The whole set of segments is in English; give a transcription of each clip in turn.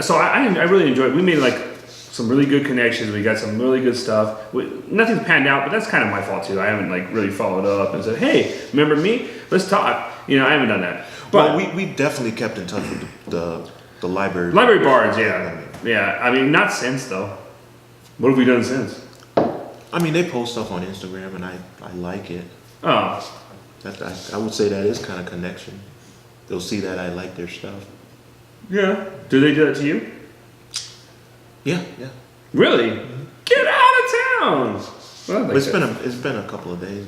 So I really enjoyed it. We made like some really good connections. We got some really good stuff. Nothing's panned out, but that's kind of my fault too. I haven't like really followed up and said, hey, remember me? Let's talk. You know, I haven't done that. But well, we definitely kept in touch with the library. Library bards, yeah. Yeah, I mean, not since though. What have we done since? I mean, they post stuff on Instagram and I like it. Oh. I would say that is kind of connection. They'll see that I like their stuff. Yeah. Do they do that to you? Yeah. Really? Mm-hmm. Get out of town! Well, like it's been a couple of days,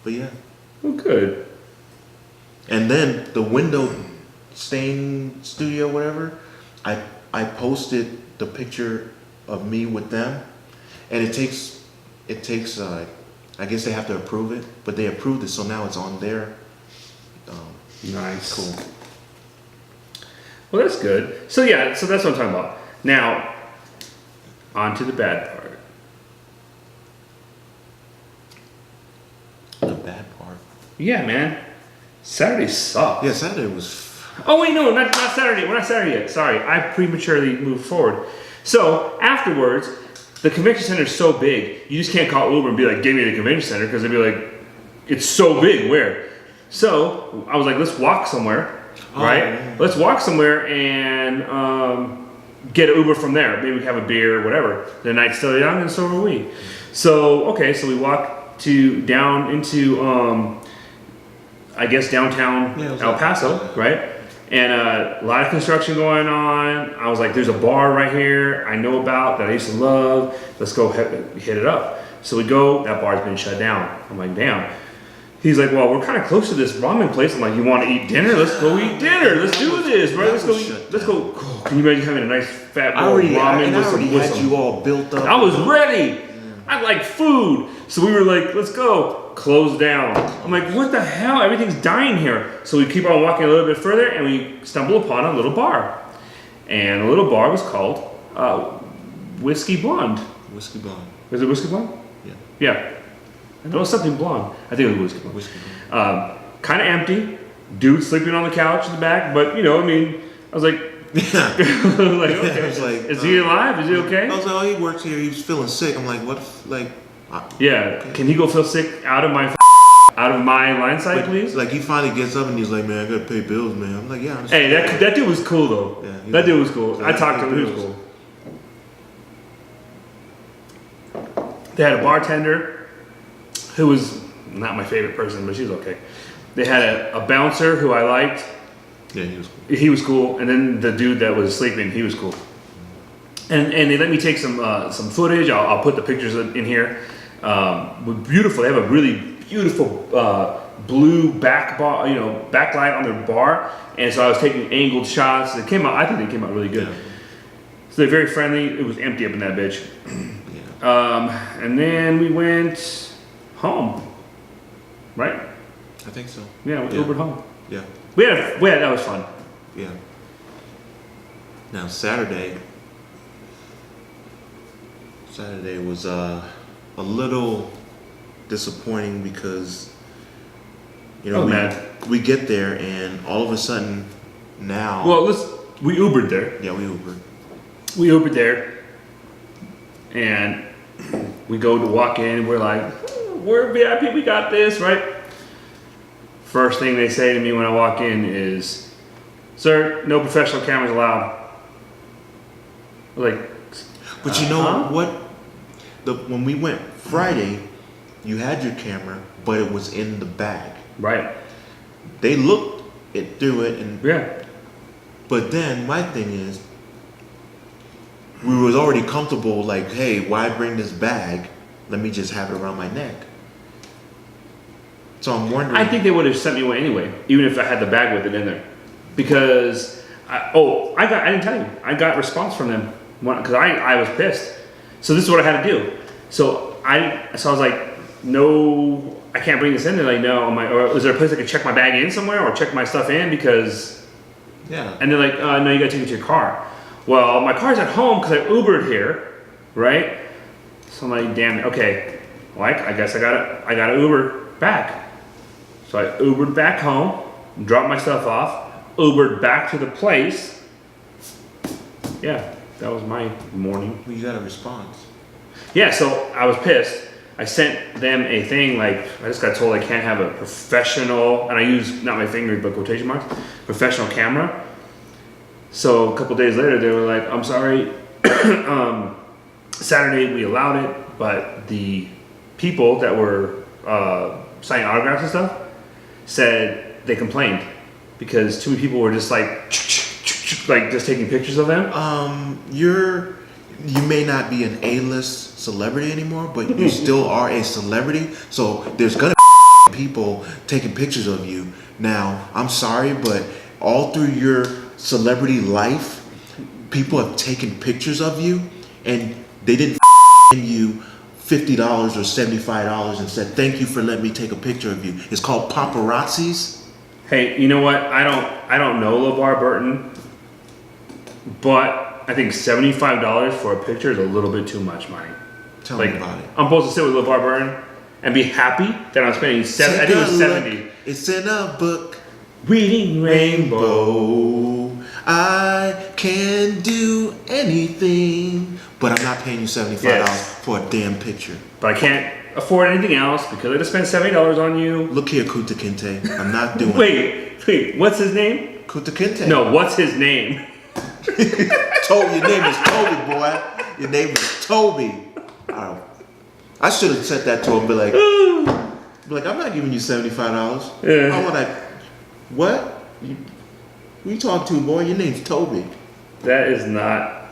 but yeah. Well, good. And then the window stain studio, whatever, I posted the picture of me with them, and it takes I guess they have to approve it, but they approved it, so now it's on there. Nice. Cool. Well, that's good. So yeah, so that's what I'm talking about. Now, on to the bad part. The bad part? Yeah, man. Saturday sucked. Yeah, Saturday was... Oh wait, no, not Saturday. We're not Saturday yet. Sorry, I prematurely moved forward. So, afterwards, the convention center is so big, you just can't call Uber and be like, give me the convention center, because they'd be like, it's so big, where? So, I was like, let's walk somewhere, right? Yeah. Let's walk somewhere and get an Uber from there. Maybe we can have a beer or whatever. The night's still young and so are we. So, okay, so we walk down into, I guess, downtown El Paso, right? And a lot of construction going on. I was like, there's a bar right here I know about that I used to love. Let's go hit it up. So we go, that bar's been shut down. I'm like, damn. He's like, well, we're kind of close to this ramen place. I'm like, you want to eat dinner? Let's go eat dinner. Let's do this, bro. Let's go. Oh, can you imagine having a nice fat bowl of ramen with some... you all built up. I was ready. I like food. So we were like, let's go. Closed down. I'm like, what the hell? Everything's dying here. So we keep on walking a little bit further and we stumble upon a little bar. And the little bar was called Whiskey Blonde. Whiskey Blonde. Was it Whiskey Blonde? Yeah. Yeah. I know it was something blonde. I think it was Whiskey Blonde. Whiskey Blonde. Kind of empty. Dude sleeping on the couch in the back. But, you know, I mean, I was like, yeah. like, okay. I was like, is he alive? Is he okay? I was like, oh, he works here. He was feeling sick. I'm like, what? Like, yeah. Okay. Can he go feel sick out of my line sight, please? Like, he finally gets up and he's like, man, I gotta pay bills, man. I'm like, yeah. Hey, that dude was cool though. Yeah, that dude was cool. So I talked to him. He was cool. They had a bartender who was not my favorite person, but she's okay. They had a bouncer who I liked. Yeah, he was cool. He was cool, and then the dude that was sleeping, he was cool. And they let me take some footage. I'll put the pictures in here. Beautiful. They have a really beautiful blue backlight on their bar, and so I was taking angled shots. I think they came out really good. Yeah. So they're very friendly. It was empty up in that bitch. Yeah. And then we went home. Right? I think so. Yeah, we Ubered home. Yeah. We had that was fun. Yeah. Now Saturday was a little disappointing because we get there and all of a sudden now. Well, we Ubered there. Yeah, we Ubered. We Ubered there, and we go to walk in. We're like, we're VIP. We got this, right? First thing they say to me when I walk in is, "Sir, no professional cameras allowed." Like, but you know what? When we went Friday, you had your camera, but it was in the bag. Right. They looked through it, and yeah. But then my thing is, we was already comfortable. Like, hey, why bring this bag? Let me just have it around my neck. So I'm wondering. I think they would have sent me away anyway, even if I had the bag with it in there, because I didn't tell you. I got response from them because I was pissed. So this is what I had to do. So I was like, no, I can't bring this in. They're like, no. I'm like, or is there a place I can check my bag in somewhere or check my stuff in? Because, yeah. And they're like, no, you gotta take it to your car. Well, my car's at home because I Ubered here, right? So I'm like, damn it, okay. Well, I guess I gotta Uber back. So I Ubered back home, dropped my stuff off, Ubered back to the place, yeah, that was my morning. Well, you got a response. Yeah, so I was pissed. I sent them a thing like, I just got told I can't have a professional, and I use not my fingers but quotation marks, professional camera. So a couple days later, they were like, I'm sorry, Saturday we allowed it, but the people that were signing autographs and stuff said they complained because too many people were just like just taking pictures of them. You may not be an A-list celebrity anymore, but you still are a celebrity. So there's gonna be people taking pictures of you. Now, I'm sorry, but all through your celebrity life, people have taken pictures of you, and they didn't send you $50 or $75 and said, thank you for letting me take a picture of you. It's called paparazzis. Hey, you know what? I don't know LeVar Burton, but I think $75 for a picture is a little bit too much money. Tell me about it. I'm supposed to sit with LeVar Burton and be happy that I'm spending I think it was 70. It's in a book. Reading Rainbow. I can do anything, but I'm not paying you $75 for a damn picture. But I can't afford anything else because I just spent $70 on you. Look here, Kunta Kinte. I'm not doing Wait, what's his name? Kunta Kinte. No, what's his name? Your name is Toby, boy. Your name is Toby. I should have said that to him, be like, I'm not giving you $75. Yeah. I want to, what? Who you talking to, boy? Your name's Toby. That is not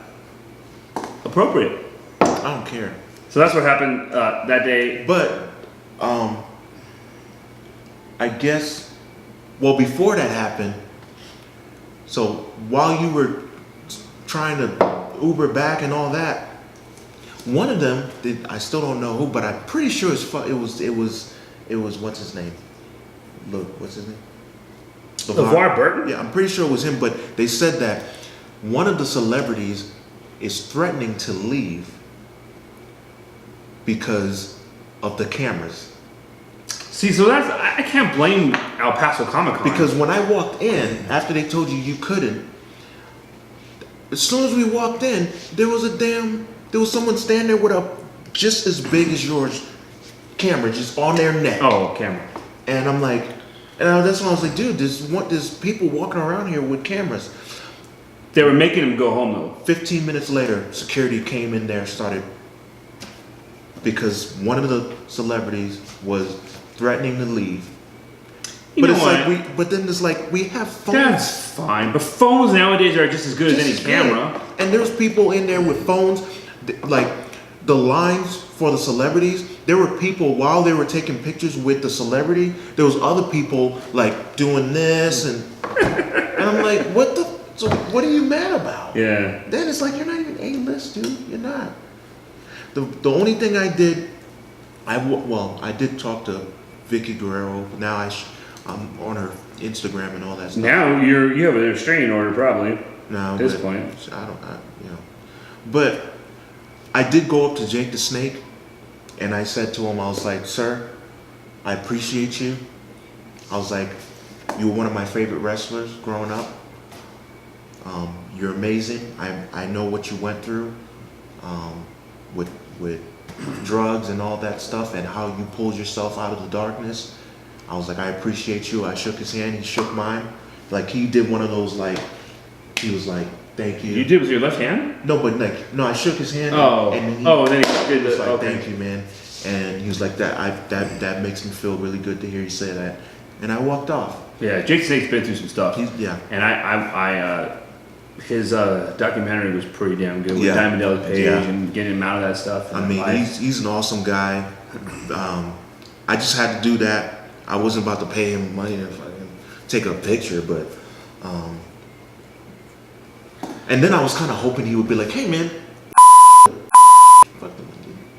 appropriate. I don't care. So that's what happened that day. But, I guess, well, before that happened, so while you were trying to Uber back and all that, one of them, I still don't know who, but I'm pretty sure it was what's his name? Look, what's his name? LeVar Burton? Yeah, I'm pretty sure it was him, but they said that one of the celebrities is threatening to leave because of the cameras. See, so I can't blame El Paso Comic Con. Because when I walked in, after they told you couldn't, as soon as we walked in, there was someone standing there with a just as big as yours camera just on their neck. Oh, camera. And I'm like, that's when I was like, dude, there's people walking around here with cameras. They were making him go home though. 15 minutes later, security came in there, started, because one of the celebrities was threatening to leave. But then it's like we have phones. That's fine, but phones nowadays are just as good as any camera. And there's people in there with phones, like the lines for the celebrities. There were people while they were taking pictures with the celebrity. There was other people like doing this and I'm like, so what are you mad about? Yeah. Then it's like you're not even A-list, dude. You're not. The only thing I did, I did talk to Vicky Guerrero. Now I'm on her Instagram and all that stuff. Now you have a restraining order probably. No, at this point. But I did go up to Jake the Snake, and I said to him, I was like, sir, I appreciate you. I was like, you were one of my favorite wrestlers growing up. You're amazing. I know what you went through with drugs and all that stuff and how you pulled yourself out of the darkness. I was like, I appreciate you. I shook his hand. He shook mine. Like, he did one of those, like, he was like, thank you. You did with your left hand? No, but no, I shook his hand. And then he did was like, okay. thank you, man. And he was like, that makes me feel really good to hear you say that. And I walked off. Yeah, Jake Snake's been through some stuff. And his documentary was pretty damn good with Diamond Dallas Page and getting him out of that stuff. I mean, he's an awesome guy. I just had to do that. I wasn't about to pay him money to fucking take a picture, but and then I was kind of hoping he would be like, hey man,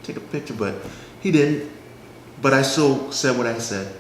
take a picture, but he didn't. But I still said what I said.